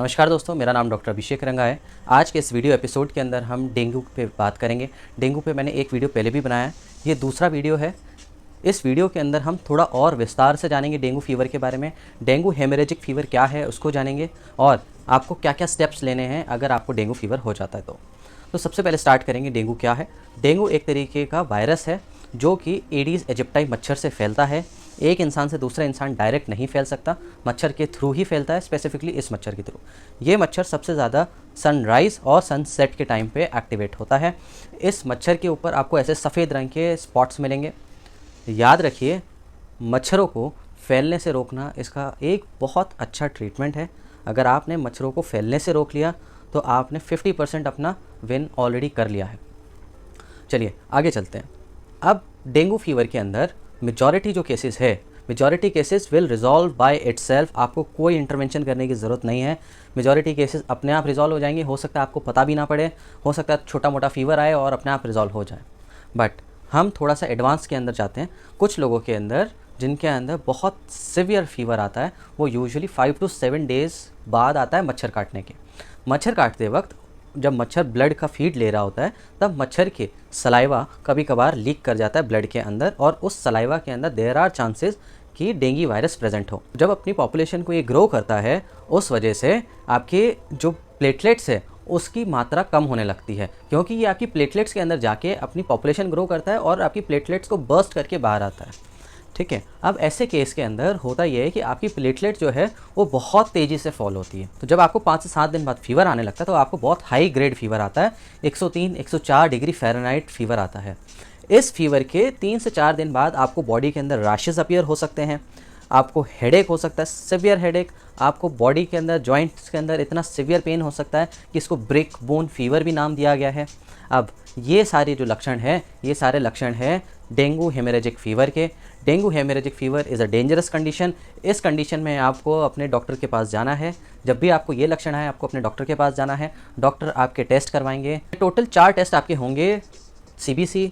नमस्कार दोस्तों, मेरा नाम डॉक्टर अभिषेक रंगा है। आज के इस वीडियो एपिसोड के अंदर हम डेंगू पे बात करेंगे। डेंगू पे मैंने एक वीडियो पहले भी बनाया है, ये दूसरा वीडियो है। इस वीडियो के अंदर हम थोड़ा और विस्तार से जानेंगे डेंगू फीवर के बारे में। डेंगू हेमरेजिक फीवर क्या है उसको जानेंगे और आपको क्या क्या स्टेप्स लेने हैं अगर आपको डेंगू फीवर हो जाता है तो सबसे पहले स्टार्ट करेंगे डेंगू क्या है। डेंगू एक तरीके का वायरस है जो कि एडीज एजिप्टाई मच्छर से फैलता है। एक इंसान से दूसरा इंसान डायरेक्ट नहीं फैल सकता, मच्छर के थ्रू ही फैलता है, स्पेसिफिकली इस मच्छर के थ्रू। ये मच्छर सबसे ज़्यादा सनराइज़ और सनसेट के टाइम पे एक्टिवेट होता है। इस मच्छर के ऊपर आपको ऐसे सफ़ेद रंग के स्पॉट्स मिलेंगे। याद रखिए, मच्छरों को फैलने से रोकना इसका एक बहुत अच्छा ट्रीटमेंट है। अगर आपने मच्छरों को फैलने से रोक लिया तो आपने 50% अपना विन ऑलरेडी कर लिया है। चलिए आगे चलते हैं। अब डेंगू फीवर के अंदर मेजॉरिटी जो केसेस है, majority cases will resolve by itself. आपको कोई इंटरवेंशन करने की ज़रूरत नहीं है। मेजॉरिटी केसेस अपने आप रिजॉल्व हो जाएंगे। हो सकता है आपको पता भी ना पड़े, हो सकता है छोटा मोटा फीवर आए और अपने आप रिजॉल्व हो जाए। बट हम थोड़ा सा एडवांस के अंदर जाते हैं। कुछ लोगों के अंदर जिनके अंदर बहुत सिवियर फीवर आता है, वो यूजुअली 5 to 7 डेज़ बाद आता है मच्छर काटने के। मच्छर काटते वक्त जब मच्छर ब्लड का फीड ले रहा होता है तब मच्छर के सलाइवा कभी कभार लीक कर जाता है ब्लड के अंदर, और उस सलाइवा के अंदर देयर आर चांसेस कि डेंगू वायरस प्रेजेंट हो। जब अपनी पॉपुलेशन को ये ग्रो करता है, उस वजह से आपके जो प्लेटलेट्स है उसकी मात्रा कम होने लगती है, क्योंकि ये आपकी प्लेटलेट्स के अंदर जाके अपनी पॉपुलेशन ग्रो करता है और आपकी प्लेटलेट्स को बर्स्ट करके बाहर आता है। ठीक है, अब ऐसे केस के अंदर होता यह है कि आपकी प्लेटलेट जो है वो बहुत तेज़ी से फॉल होती है। तो जब आपको 5 से 7 दिन बाद फीवर आने लगता है तो आपको बहुत हाई ग्रेड फीवर आता है। 103-104 डिग्री फ़ारेनहाइट फीवर आता है। इस फीवर के 3 से 4 दिन बाद आपको बॉडी के अंदर रैशेस अपीयर हो सकते हैं, आपको हेडेक हो सकता है, सिवियर हेडेक। आपको बॉडी के अंदर जॉइंट्स के अंदर इतना सिवियर पेन हो सकता है कि इसको ब्रेक बोन फीवर भी नाम दिया गया है। अब ये सारे जो लक्षण हैं, ये सारे लक्षण हैं डेंगू हेमरेजिक फीवर के। Dengue haemorrhagic fever is a dangerous condition. इस कंडीशन में आपको अपने डॉक्टर के पास जाना है। जब भी आपको ये लक्षण है, आपको अपने डॉक्टर के पास जाना है। डॉक्टर आपके टेस्ट करवाएंगे। टोटल 4 टेस्ट आपके होंगे, सीबीसी,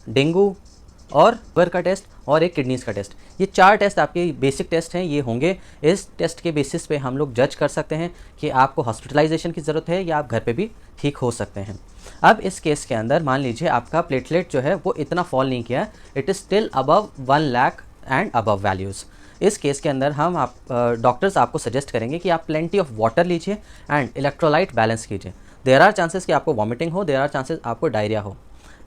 डेंगू और लिवर का टेस्ट और एक किडनीज़ का टेस्ट। ये 4 टेस्ट आपके बेसिक टेस्ट हैं, ये होंगे। इस टेस्ट के बेसिस पे हम लोग जज कर सकते हैं कि आपको हॉस्पिटलाइजेशन की ज़रूरत है या आप घर पे भी ठीक हो सकते हैं। अब इस केस के अंदर मान लीजिए आपका प्लेटलेट जो है वो इतना फॉल नहीं किया, it is still above 1 lakh and above values. इस केस के अंदर हम डॉक्टर्स आपको सजेस्ट करेंगे कि आप प्लेंटी ऑफ वाटर लीजिए एंड इलेक्ट्रोलाइट बैलेंस कीजिए। देयर आर चांसेस कि आपको वॉमिटिंग हो, देयर आर चांसेस आपको डायरिया हो।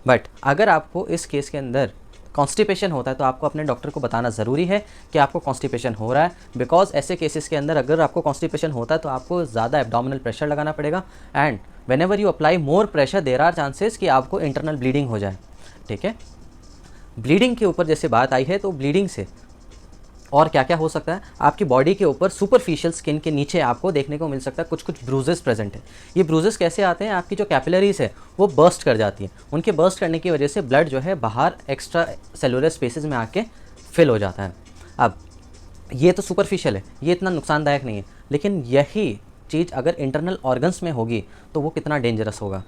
बट अगर आपको इस केस के अंदर कॉन्स्टिपेशन होता है तो आपको अपने डॉक्टर को बताना ज़रूरी है कि आपको कॉन्स्टिपेशन हो रहा है, बिकॉज ऐसे केसेस के अंदर अगर आपको कॉन्स्टिपेशन होता है तो आपको ज़्यादा एब्डोमिनल प्रेशर लगाना पड़ेगा and whenever you apply more pressure there are chances कि आपको इंटरनल ब्लीडिंग हो जाए। ठीक है, ब्लीडिंग के ऊपर जैसे बात आई है तो ब्लीडिंग से और क्या क्या हो सकता है, आपकी बॉडी के ऊपर सुपरफिशियल स्किन के नीचे आपको देखने को मिल सकता है कुछ ब्रूजेस प्रेजेंट है। ये ब्रूजेस कैसे आते हैं, आपकी जो कैपिलरीज है वो बर्स्ट कर जाती है। उनके बर्स्ट करने की वजह से ब्लड जो है बाहर एक्स्ट्रा सेलुलर स्पेसेस में आके फिल हो जाता है। अब ये तो सुपरफिशियल है, ये इतना नुकसानदायक नहीं है, लेकिन यही चीज़ अगर इंटरनल ऑर्गन्स में होगी तो वो कितना डेंजरस होगा।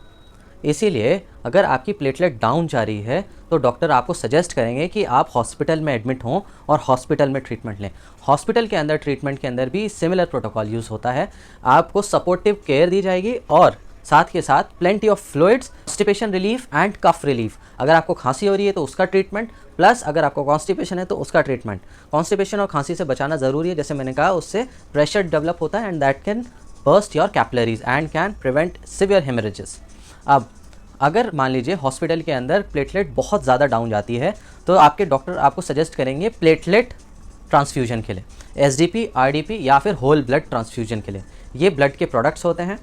इसीलिए अगर आपकी प्लेटलेट डाउन जा रही है तो डॉक्टर आपको सजेस्ट करेंगे कि आप हॉस्पिटल में एडमिट हों और हॉस्पिटल में ट्रीटमेंट लें। हॉस्पिटल के अंदर ट्रीटमेंट के अंदर भी सिमिलर प्रोटोकॉल यूज़ होता है। आपको सपोर्टिव केयर दी जाएगी और साथ के साथ plenty of fluids, constipation relief and cough relief. अगर आपको खांसी हो रही है तो उसका ट्रीटमेंट, प्लस अगर आपको कॉन्स्टिपेशन है तो उसका ट्रीटमेंट। कॉन्स्टिपेशन और खांसी से बचाना ज़रूरी है, जैसे मैंने कहा उससे प्रेशर डेवलप होता है and that can burst your capillaries and can prevent severe haemorrhages. अब अगर मान लीजिए हॉस्पिटल के अंदर प्लेटलेट बहुत ज़्यादा डाउन जाती है तो आपके डॉक्टर आपको सजेस्ट करेंगे प्लेटलेट ट्रांसफ्यूजन के लिए, एसडीपी, आरडीपी या फिर होल ब्लड ट्रांसफ्यूजन के लिए। ये ब्लड के प्रोडक्ट्स होते हैं।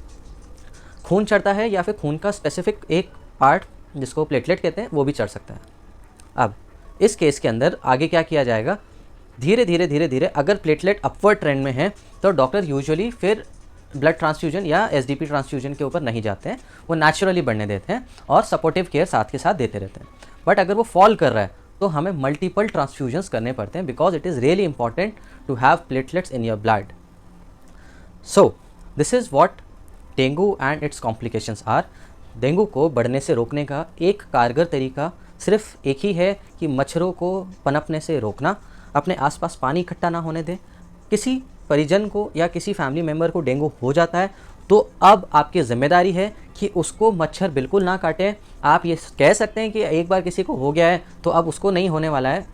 खून चढ़ता है या फिर खून का स्पेसिफिक एक पार्ट जिसको प्लेटलेट कहते हैं वो भी चढ़ सकता है। अब इस केस के अंदर आगे क्या किया जाएगा, धीरे धीरे अगर प्लेटलेट अपवर्ड ट्रेंड में है तो डॉक्टर यूजुअली फिर ब्लड ट्रांसफ्यूजन या एसडीपी ट्रांसफ्यूजन के ऊपर नहीं जाते हैं, वो नेचुरली बढ़ने देते हैं और सपोर्टिव केयर साथ के साथ देते रहते हैं। बट अगर वो फॉल कर रहा है तो हमें मल्टीपल ट्रांसफ्यूजन्स करने पड़ते हैं, because it is really important to have platelets in your blood. So this is what dengue and its complications are. Dengue को बढ़ने से रोकने का एक कारगर तरीका सिर्फ एक ही है कि मच्छरों को पनपने से रोकना, अपने आसपास पानी इकट्ठा ना होने दें, किसी परिजन को या किसी फैमिली मेम्बर को डेंगू हो जाता है तो अब आपकी ज़िम्मेदारी है कि उसको मच्छर बिल्कुल ना काटें। आप ये कह सकते हैं कि एक बार किसी को हो गया है तो अब उसको नहीं होने वाला है,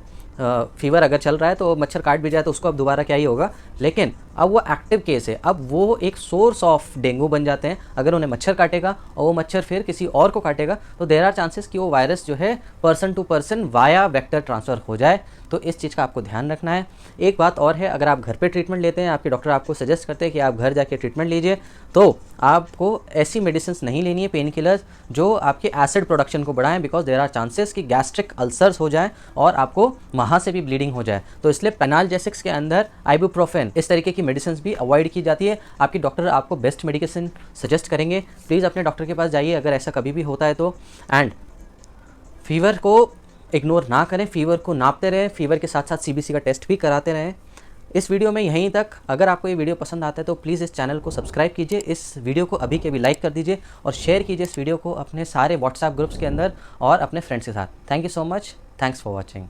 फीवर अगर चल रहा है तो मच्छर काट भी जाए तो उसको अब दोबारा क्या ही होगा, लेकिन अब वो एक्टिव केस है, अब वो एक सोर्स ऑफ डेंगू बन जाते हैं। अगर उन्हें मच्छर काटेगा और वो मच्छर फिर किसी और को काटेगा तो देयर आर चांसेस कि वो वायरस जो है person to person via vector transfer हो जाए। तो इस चीज़ का आपको ध्यान रखना है। एक बात और है, अगर आप घर पे ट्रीटमेंट लेते हैं, आपके डॉक्टर आपको सजेस्ट करते हैं कि आप घर जाके ट्रीटमेंट लीजिए, तो आपको ऐसी मेडिसिन नहीं लेनी है, पेन किलर्स जो आपके एसिड प्रोडक्शन को बढ़ाएं, बिकॉज देयर आर चांसेस कि गैस्ट्रिक अल्सर्स हो जाए और आपको वहाँ से भी ब्लीडिंग हो जाए। तो इसलिए पेनाल्जेसिक्स के अंदर आइबुप्रोफेन इस तरीके की मेडिसिन भी अवॉइड की जाती है। आपकी डॉक्टर आपको बेस्ट मेडिकेशन सजेस्ट करेंगे। प्लीज़ अपने डॉक्टर के पास जाइए अगर ऐसा कभी भी होता है तो। एंड फीवर को इग्नोर ना करें, फीवर को नापते रहें, फीवर के साथ साथ CBC का टेस्ट भी कराते रहें। इस वीडियो में यहीं तक। अगर आपको ये वीडियो पसंद आता है तो प्लीज़ इस चैनल को सब्सक्राइब कीजिए, इस वीडियो को अभी के अभी लाइक कर दीजिए और शेयर कीजिए इस वीडियो को अपने सारे व्हाट्सएप ग्रुप्स के अंदर और अपने फ्रेंड्स के साथ। Thank you so much, thanks for watching.